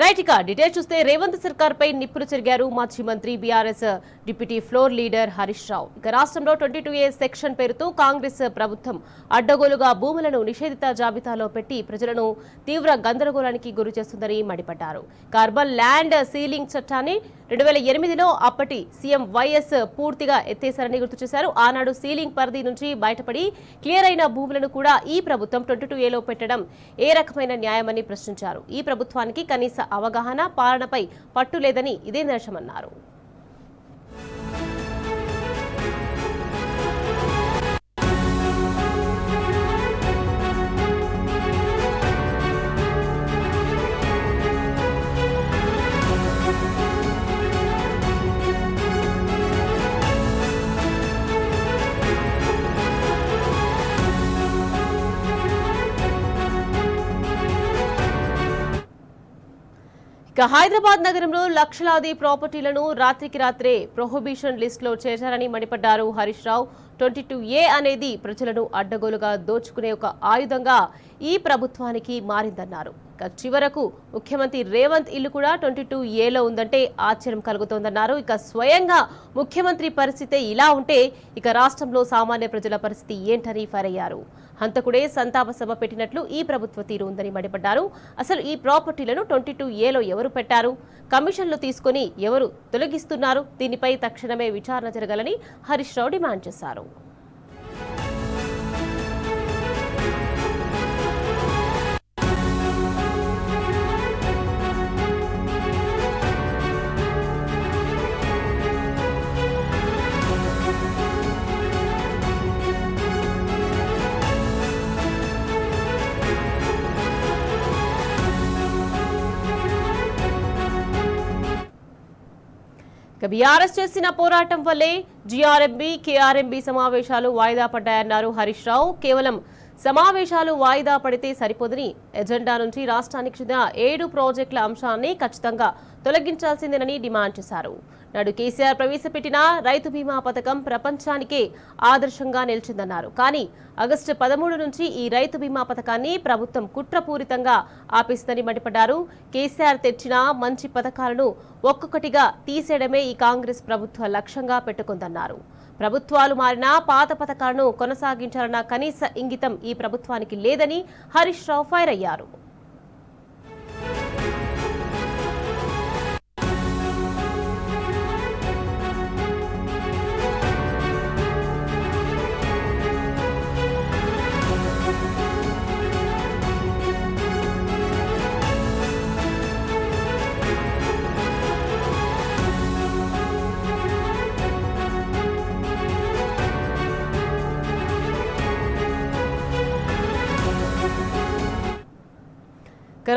Right ఇక details చూస్తే రేవంత్ సర్కార్ పై నిప్పులు చెరిగారు మాజీ మంత్రి BRS deputy floor leader Harish Rao. ఇక రాష్ట్రంలో 22A సెక్షన్ పేరుతో కాంగ్రెస్ ప్రభుత్వం అడ్డగోలుగా భూములను నిషేధిత జాబితాలో పెట్టి ప్రజలను తీవ్ర గందరగోళానికి గురి చేస్తుందని మండిపడ్డారు. అర్బన్ ల్యాండ్ సీలింగ్ చట్టాన్ని 2008లో అప్పటి సీఎం వైఎస్ పూర్తిగా ఎత్తేశారని గుర్తు చేశారు. ఆనాడు సీలింగ్ పరిధి నుంచి బయటపడి క్లియర్ అయిన భూములను కూడా ఈ ప్రభుత్వం 22Aలో పెట్టడం ఏ రకమైన న్యాయమని ప్రశ్నించారు. ఈ ప్రభుత్వానికి కనీస అవగాహన పాలనపై పట్టు లేదని ఇదే నిదర్శనమన్నారు. ఇక హైదరాబాద్ నగరంలో లక్షలాది ప్రాపర్టీలను రాత్రికి రాత్రే ప్రొహిబిషన్ లిస్టులో చేర్చారని మండిపడ్డారు హరీష్ రావు. 22A అనేది ప్రజలను అడ్డగోలుగా దోచుకునే ఒక ఆయుధంగా ఈ ప్రభుత్వానికి మారిందన్నారు. ఇక చివరకు ముఖ్యమంత్రి రేవంత్ ఇల్లు కూడా 22Aలో ఉందంటే ఆశ్చర్యం కలుగుతోందన్నారు. ఇక స్వయంగా ముఖ్యమంత్రి పరిస్థితి ఇలా ఉంటే ఇక రాష్ట్రంలో సామాన్య ప్రజల పరిస్థితి ఏంటని ఫైర్ అయ్యారు. హంతకుడే సంతాప సభ పెట్టినట్లు ఈ ప్రభుత్వ తీరు ఉందని మండిపడ్డారు. అసలు ఈ ప్రాపర్టీలను 22Aలో ఎవరు పెట్టారు, కమిషన్లు తీసుకుని ఎవరు తొలగిస్తున్నారు, దీనిపై తక్షణమే విచారణ జరగాలని హరీష్ రావు డిమాండ్ చేశారు. బీఆర్ఎస్ చేసిన పోరాటం వల్లే జీఆర్ఎంబీ, కేఆర్ఎంబీ సమావేశాలు వాయిదా పడ్డాయన్నారు హరీష్ రావు. కేవలం సమావేశాలు వాయిదా పడితే సరిపోదని ఎజెండా నుంచి రాష్ట్రానికి చెందిన 7 ప్రాజెక్టుల అంశాన్ని ఖచ్చితంగా తొలగించాల్సిందేనని డిమాండ్ చేశారు. నాడు కేసీఆర్ ప్రవేశపెట్టిన రైతు బీమా పథకం ప్రపంచానికే ఆదర్శంగా నిలిచిందన్నారు. కానీ ఆగస్టు 13 నుంచి ఈ రైతు బీమా పథకాన్ని ప్రభుత్వం కుట్రపూరితంగా ఆపేస్తుందని మండిపడ్డారు. కేసీఆర్ తెచ్చిన మంచి పథకాలను ఒక్కొక్కటిగా తీసేయడమే ఈ కాంగ్రెస్ ప్రభుత్వ లక్ష్యంగా పెట్టుకుందన్నారు. ప్రభుత్వాలు మారినా పాత పథకాలను కొనసాగించాలన్న కనీస ఇంగితం ఈ ప్రభుత్వానికి లేదని హరీష్ రావు ఫైర్ అయ్యారు.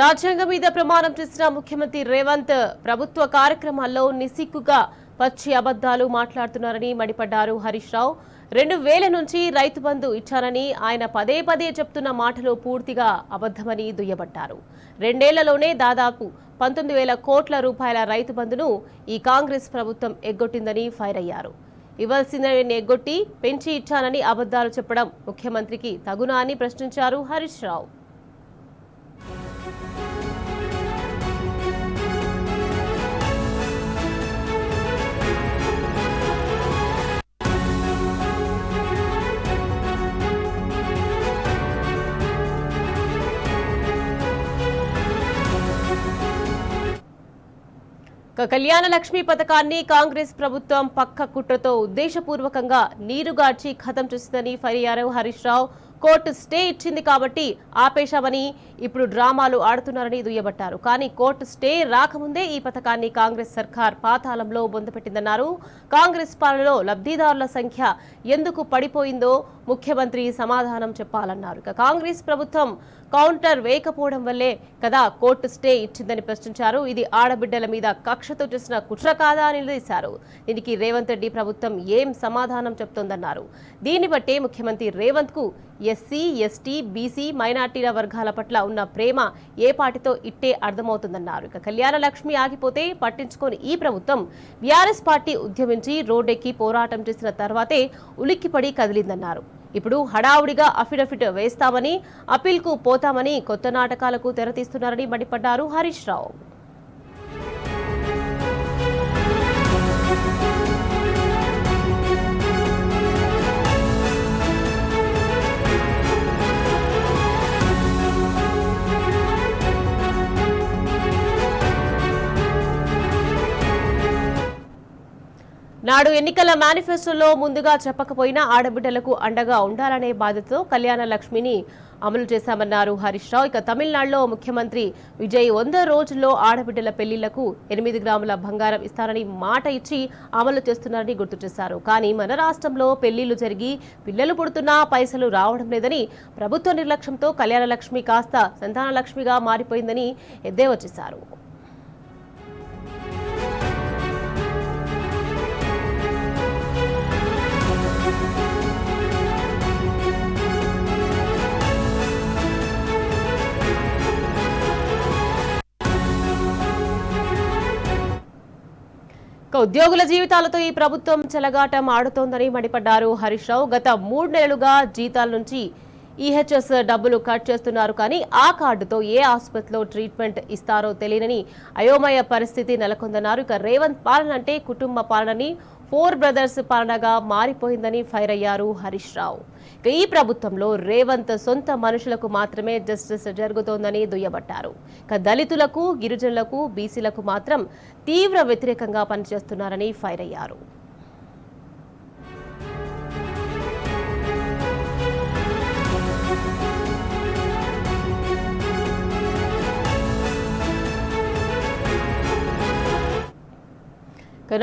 రాజ్యాంగం మీద ప్రమాణం చేసిన ముఖ్యమంత్రి రేవంత్ ప్రభుత్వ కార్యక్రమాల్లో నిస్సిగ్గుగా పచ్చి అబద్దాలు మాట్లాడుతున్నారని మండిపడ్డారు హరీష్ రావు. 2000 నుంచి రైతు బంధు ఇచ్చారని ఆయన పదే పదే చెప్తున్న మాటలు పూర్తిగా అబద్దమని దుయ్యబట్టారు. 2 ఏళ్లలోనే దాదాపు 19,000 కోట్ల రూపాయల రైతు బంధును ఈ కాంగ్రెస్ ప్రభుత్వం ఎగ్గొట్టిందని ఫైర్ అయ్యారు. ఇవ్వాల్సిందని ఎగ్గొట్టి పెంచి ఇచ్చానని అబద్దాలు చెప్పడం ముఖ్యమంత్రికి తగునా అని ప్రశ్నించారు హరీష్ రావు. కళ్యాణ లక్ష్మి పథకాన్ని కాంగ్రెస్ ప్రభుత్వం పక్క కుట్రతో ఉద్దేశపూర్వకంగా నీరుగార్చి ఖతం చేసిందని ఫైర్ అయ్యారు హరీష్ రావు. కోర్టు స్టే ఇచ్చింది కాబట్టి ఆపేశామని ఇప్పుడు డ్రామాలు ఆడుతున్నారని దుయ్యబట్టారు. కానీ కోర్టు స్టే రాకముందే ఈ పథకాన్ని కాంగ్రెస్ సర్కార్ పాతాళంలో బొందపెట్టిందన్నారు. కాంగ్రెస్ పాలనలో లబ్ధిదారుల సంఖ్య ఎందుకు పడిపోయిందో ముఖ్యమంత్రి సమాధానం చెప్పాలన్నారు. ఇక కాంగ్రెస్ ప్రభుత్వం కౌంటర్ వేయకపోవడం వల్లే కదా కోర్టు స్టే ఇచ్చిందని ప్రశ్నించారు. ఇది ఆడబిడ్డల మీద కక్షతో చేసిన కుట్ర కాదా అని నిలదీశారు. దీనికి రేవంత్ రెడ్డి ప్రభుత్వం ఏం సమాధానం చెప్తోందన్నారు. దీన్ని బట్టే ముఖ్యమంత్రి రేవంత్ కు ఎస్సీ, ఎస్టీ, బీసీ, మైనార్టీల వర్గాల పట్ల ఉన్న ప్రేమ ఏ పాటితో ఇట్టే అర్థమవుతుందన్నారు. ఇక కళ్యాణ లక్ష్మి ఆగిపోతే పట్టించుకొని ఈ ప్రభుత్వం బీఆర్ఎస్ పార్టీ ఉద్యమించి రోడ్డెక్కి పోరాటం చేసిన తర్వాతే ఉలిక్కిపడి కదిలిందన్నారు. ఇప్పుడు హడావుడిగా అఫిడవిట్ వేస్తామని, అప్పీల్కు పోతామని కొత్త నాటకాలకు తెరతీస్తున్నారని మండిపడ్డారు హరీష్ రావు. నాడు ఎన్నికల మేనిఫెస్టోలో ముందుగా చెప్పకపోయినా ఆడబిడ్డలకు అండగా ఉండాలనే బాధ్యతతో కళ్యాణ లక్ష్మిని అమలు చేశామన్నారు హరీష్ రావు. ఇక తమిళనాడులో ముఖ్యమంత్రి విజయ్ 100 రోజుల్లో ఆడబిడ్డల పెళ్లిళ్లకు 8 గ్రాముల బంగారం ఇస్తారని మాట ఇచ్చి అమలు చేస్తున్నారని గుర్తు చేశారు. కానీ మన రాష్ట్రంలో పెళ్లిళ్లు జరిగి పిల్లలు పుడుతున్నా పైసలు రావడం లేదని, ప్రభుత్వ నిర్లక్ష్యంతో కళ్యాణ లక్ష్మి కాస్త సంతాన లక్ష్మిగా మారిపోయిందని ఎద్దేవా చేశారు. ఉద్యోగుల జీవితాలతో ఈ ప్రభుత్వం చెలగాటం ఆడుతోందని మండిపడ్డారు హరీష్ రావు. గత 3 నెలలుగా జీతాల నుంచి ఈహెచ్ఎస్ డబ్బులు కట్ చేస్తున్నారు, కానీ ఆ కార్డుతో ఏ ఆసుపత్రిలో ట్రీట్మెంట్ ఇస్తారో తెలియని అయోమయ పరిస్థితి నెలకొందన్నారు. ఇక రేవంత్ పాలన అంటే కుటుంబ పాలనని 4 బ్రదర్స్ పాలనగా మారిపోయిందని ఫైర్ అయ్యారు హరీష్ రావు. ఈ ప్రభుత్వంలో రేవంత్ సొంత మనుషులకు మాత్రమే జస్టిస్ జరుగుతోందని దుయ్యబట్టారు. దళితులకు, గిరిజనులకు, బీసీలకు మాత్రం తీవ్ర వ్యతిరేకంగా పనిచేస్తున్నారని ఫైర్ అయ్యారు.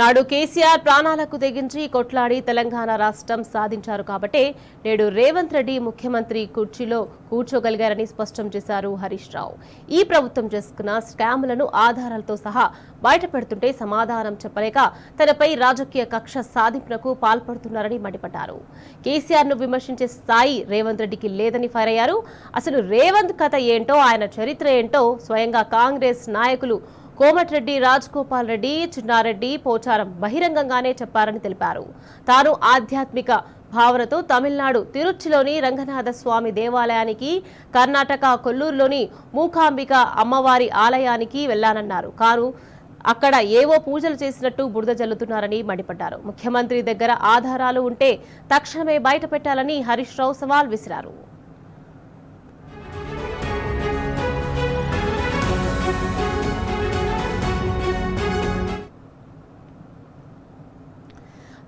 నాడు కేసీఆర్ ప్రాణాలకు తెగించి కొట్లాడి తెలంగాణ రాష్ట్రం సాధించారు కాబట్టే నేడు రేవంత్ రెడ్డి ముఖ్యమంత్రి కుర్చీలో కూర్చోగలిగారని స్పష్టం చేశారు హరీష్ రావు. ఈ ప్రభుత్వం చేసుకున్న స్కాములను ఆధారాలతో సహా బయటపెడుతుంటే సమాధానం చెప్పలేక తనపై రాజకీయ కక్ష సాధింపునకు పాల్పడుతున్నారని మండిపడ్డారు. కేసీఆర్ ను విమర్శించే స్థాయి రేవంత్ రెడ్డికి లేదని ఫైర్ అయ్యారు. అసలు రేవంత్ కథ ఏంటో, ఆయన చరిత్ర ఏంటో స్వయంగా కాంగ్రెస్ నాయకులు కోమటిరెడ్డి, రాజగోపాల్ రెడ్డి, చిన్నారెడ్డి, పోచారం బహిరంగంగానే చెప్పారని తెలిపారు. తాను ఆధ్యాత్మిక భావనతో తమిళనాడు తిరుచిలోని రంగనాథ స్వామి దేవాలయానికి, కర్ణాటక కొల్లూరులోని మూకాంబిక అమ్మవారి ఆలయానికి వెళ్లానన్నారు. కాను అక్కడ ఏవో పూజలు చేసినట్టు బురద జల్లుతున్నారని మండిపడ్డారు. ముఖ్యమంత్రి దగ్గర ఆధారాలు ఉంటే తక్షణమే బయట పెట్టాలని హరీష్ రావు సవాల్ విసిరారు.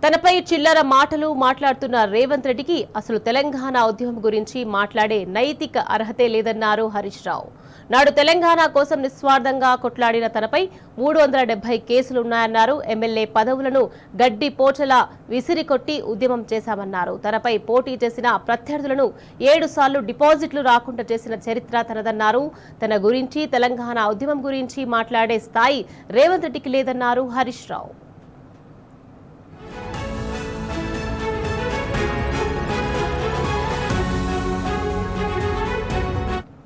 తనపై చిల్లర మాటలు మాట్లాడుతున్న రేవంత్ రెడ్డికి అసలు తెలంగాణ ఉద్యమం గురించి మాట్లాడే నైతిక అర్హతే లేదన్నారు హరీష్ రావు. నాడు తెలంగాణ కోసం నిస్వార్థంగా కొట్లాడిన తనపై 370 కేసులున్నాయన్నారు. ఎమ్మెల్యే పదవులను గడ్డి పోచలా విసిరికొట్టి ఉద్యమం చేశామన్నారు. తనపై పోటీ చేసిన ప్రత్యర్థులను 7 సార్లు డిపాజిట్లు రాకుండా చేసిన చరిత్ర తనదన్నారు. తన గురించి, తెలంగాణ ఉద్యమం గురించి మాట్లాడే స్థాయి రేవంత్ రెడ్డికి లేదన్నారు హరీష్ రావు.